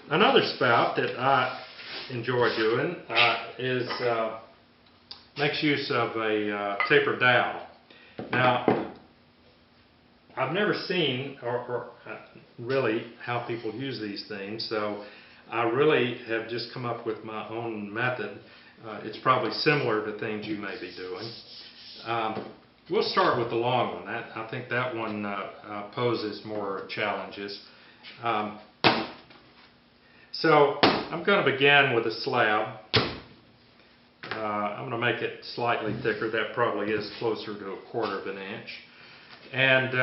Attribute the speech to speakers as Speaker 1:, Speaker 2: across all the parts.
Speaker 1: Another spout that I enjoy doing is makes use of a tapered dowel. Now, I've never seen or really how people use these things, so I really have just come up with my own method. It's probably similar to things you may be doing. We'll start with the long one. I think that one poses more challenges. So I'm going to begin with a slab. I'm going to make it slightly thicker. That probably is closer to 1/4 of an inch. And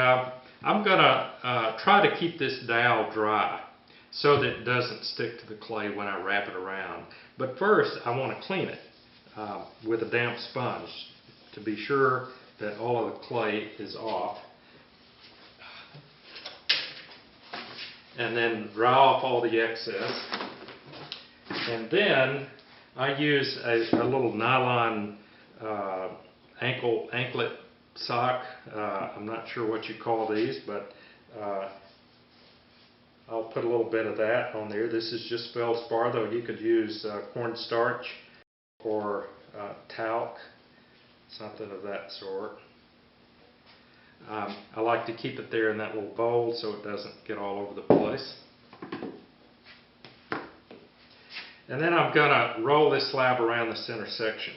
Speaker 1: I'm going to try to keep this dowel dry so that it doesn't stick to the clay when I wrap it around. But first I want to clean it with a damp sponge to be sure that all of the clay is off. And then dry off all the excess. And then I use a little nylon anklet sock. I'm not sure what you call these, but I'll put a little bit of that on there. This is just feldspar, though you could use cornstarch or talc, something of that sort. I like to keep it there in that little bowl so it doesn't get all over the place. And then I'm going to roll this slab around the center section.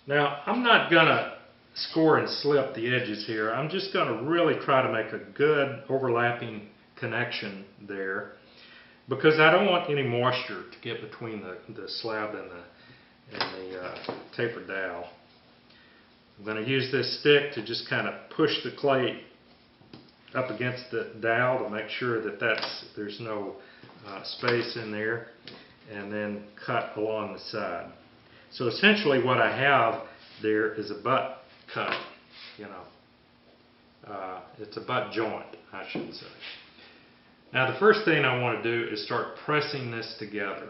Speaker 1: Now, I'm not going to score and slip the edges here. I'm just going to really try to make a good overlapping connection there, because I don't want any moisture to get between the slab and the tapered dowel. I'm going to use this stick to just kind of push the clay up against the dowel to make sure that there's no space in there, and then cut along the side. So essentially what I have there is a butt cut, it's a butt joint, I should say. Now the first thing I want to do is start pressing this together.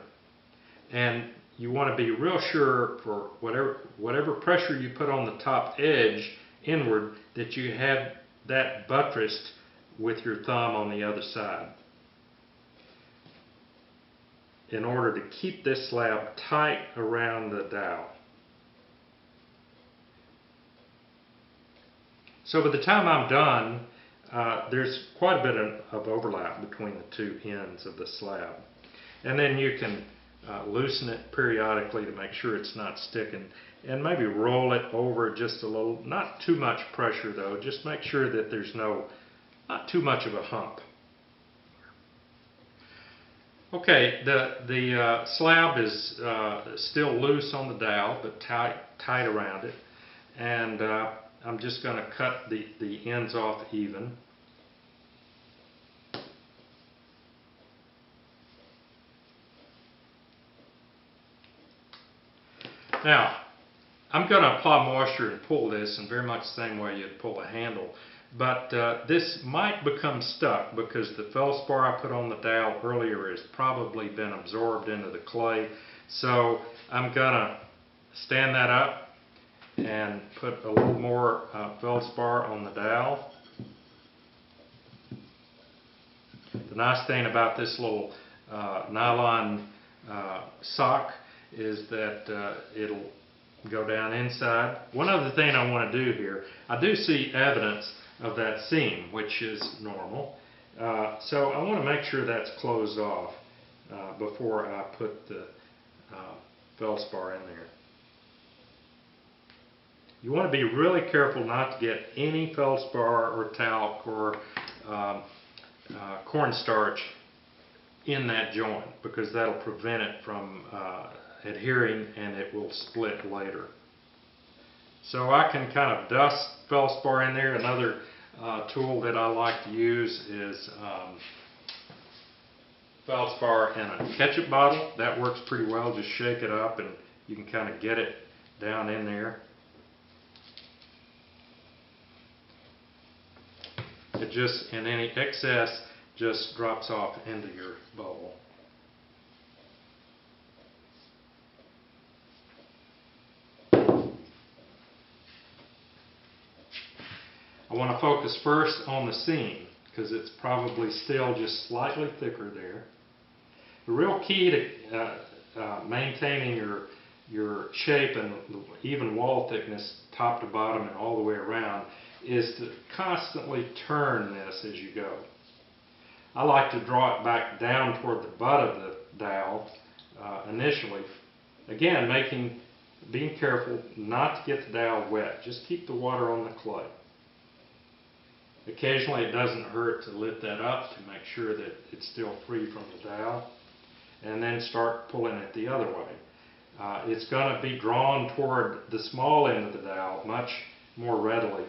Speaker 1: And you want to be real sure for whatever pressure you put on the top edge inward that you have that buttressed with your thumb on the other side, in order to keep this slab tight around the dowel. So by the time I'm done, there's quite a bit of overlap between the two ends of the slab. And then you can loosen it periodically to make sure it's not sticking, and maybe roll it over just a little. Not too much pressure though, just make sure that there's not too much of a hump. Okay, the slab is still loose on the dowel, but tight around it, and I'm just going to cut the ends off even. Now, I'm going to apply moisture and pull this in very much the same way you'd pull a handle, but this might become stuck because the feldspar I put on the dowel earlier has probably been absorbed into the clay. So I'm going to stand that up and put a little more feldspar on the dowel. The nice thing about this little nylon sock is that it'll go down inside. One other thing I want to do here, I do see evidence of that seam, which is normal. So I want to make sure that's closed off before I put the feldspar in there. You want to be really careful not to get any feldspar or talc or cornstarch in that joint, because that'll prevent it from adhering and it will split later. So I can kind of dust feldspar in there. Another tool that I like to use is feldspar in a ketchup bottle. That works pretty well. Just shake it up and you can kind of get it down in there. It just, and any excess just drops off into your bowl. I want to focus first on the seam because it's probably still just slightly thicker there. The real key to maintaining your shape and even wall thickness top to bottom and all the way around is to constantly turn this as you go. I like to draw it back down toward the butt of the dowel initially. Again, being careful not to get the dowel wet. Just keep the water on the clay. Occasionally it doesn't hurt to lift that up to make sure that it's still free from the dowel, and then start pulling it the other way. It's going to be drawn toward the small end of the dowel much more readily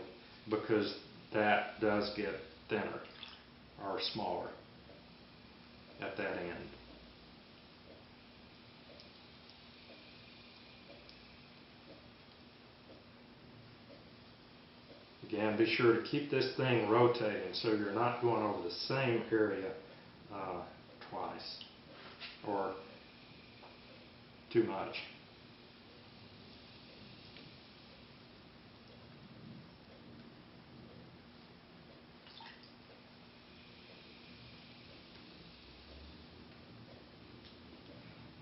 Speaker 1: because that does get thinner or smaller at that end. Again, be sure to keep this thing rotating so you're not going over the same area twice or too much.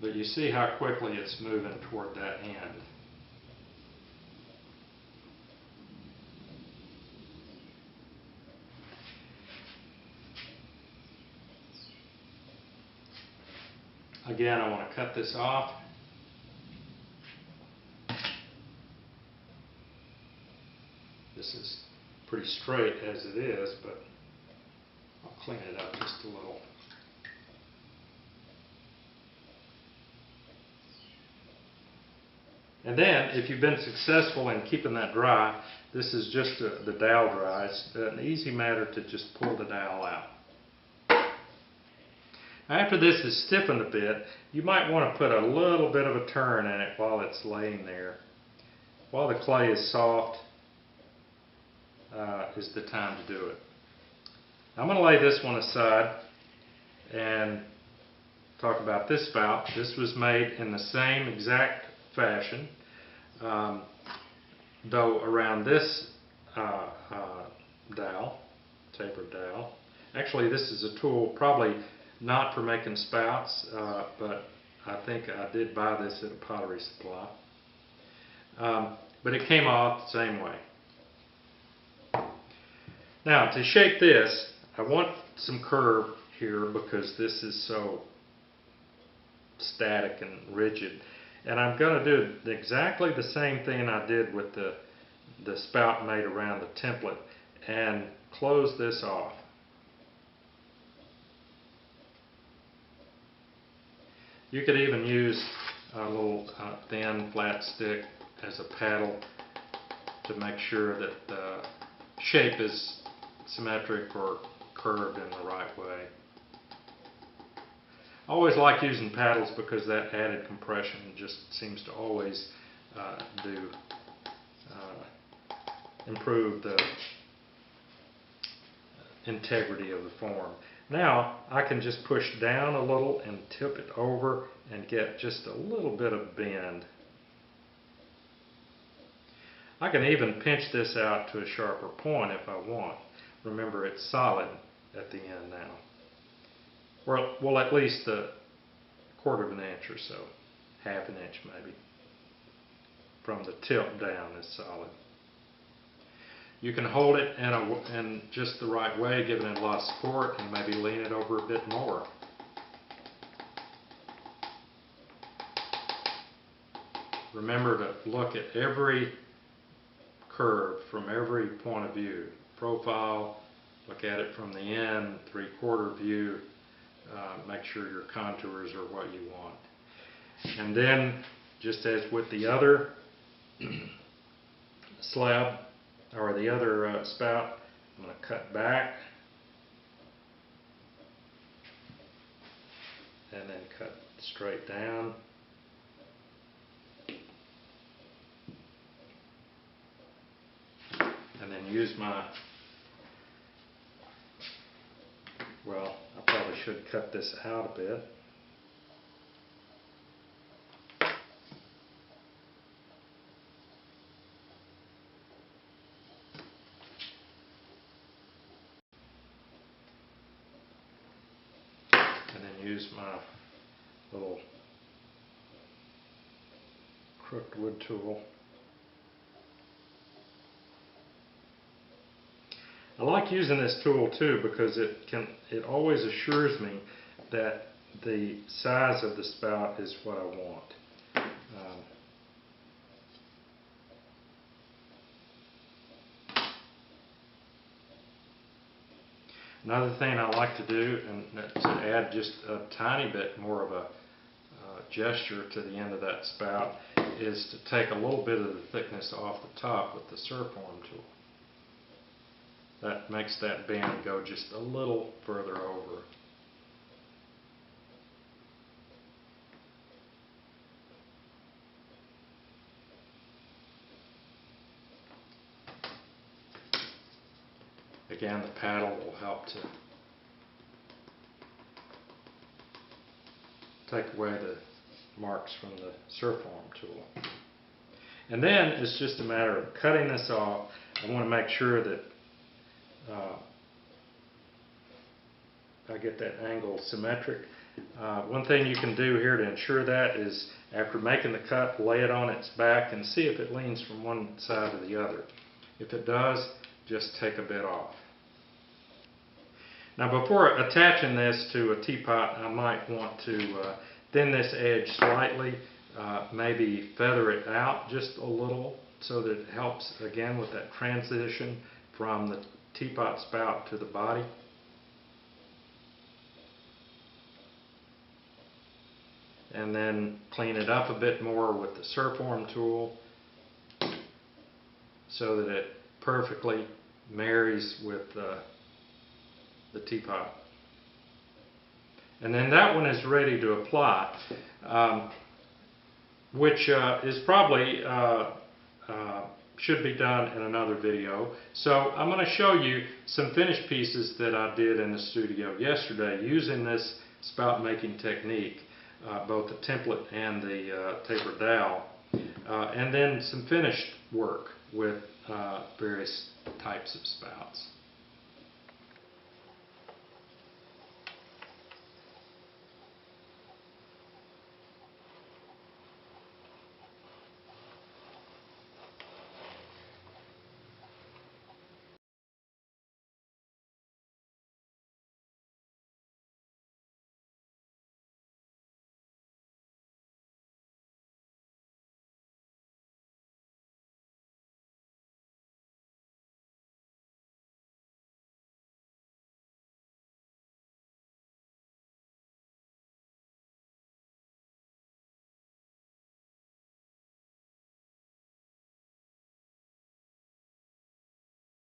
Speaker 1: But you see how quickly it's moving toward that end. Again, I want to cut this off. This is pretty straight as it is, but I'll clean it up just a little. And then, if you've been successful in keeping that dry, this is just the dowel dry. It's an easy matter to just pull the dowel out. After this is stiffened a bit, you might want to put a little bit of a turn in it while it's laying there. While the clay is soft is the time to do it. I'm going to lay this one aside and talk about this spout. This was made in the same exact fashion, though around this dowel, tapered dowel. Actually, this is a tool probably not for making spouts, but I think I did buy this at a pottery supply. But it came off the same way. Now, to shape this, I want some curve here because this is so static and rigid. And I'm going to do exactly the same thing I did with the spout made around the template and close this off. You could even use a little thin flat stick as a paddle to make sure that the shape is symmetric or curved in the right way. I always like using paddles because that added compression just seems to always improve the integrity of the form. Now I can just push down a little and tip it over and get just a little bit of bend. I can even pinch this out to a sharper point if I want. Remember, it's solid at the end now. Well, at least a quarter of an inch or so, half an inch maybe. From the tip down is solid. You can hold it in just the right way, giving it a lot of support, and maybe lean it over a bit more. Remember to look at every curve from every point of view. Profile, look at it from the end, three-quarter view, make sure your contours are what you want. And then, just as with the other slab, or the other spout, I'm going to cut back and then cut straight down. And then use my, well, I probably should cut this out a bit. and use my little crooked wood tool. I like using this tool too because it always assures me that the size of the spout is what I want. Another thing I like to do, and to add just a tiny bit more of a gesture to the end of that spout, is to take a little bit of the thickness off the top with the surf arm tool. That makes that band go just a little further over. Again, the paddle will help to take away the marks from the surf arm tool. And then it's just a matter of cutting this off. I want to make sure that I get that angle symmetric. One thing you can do here to ensure that is, after making the cut, lay it on its back and see if it leans from one side to the other. If it does, just take a bit off. Now, before attaching this to a teapot, I might want to thin this edge slightly, maybe feather it out just a little so that it helps again with that transition from the teapot spout to the body. And then clean it up a bit more with the surf arm tool so that it perfectly marries with the teapot. And then that one is ready to apply, which is probably should be done in another video. So I'm going to show you some finished pieces that I did in the studio yesterday using this spout making technique, both the template and the tapered dowel, and then some finished work with various types of spouts.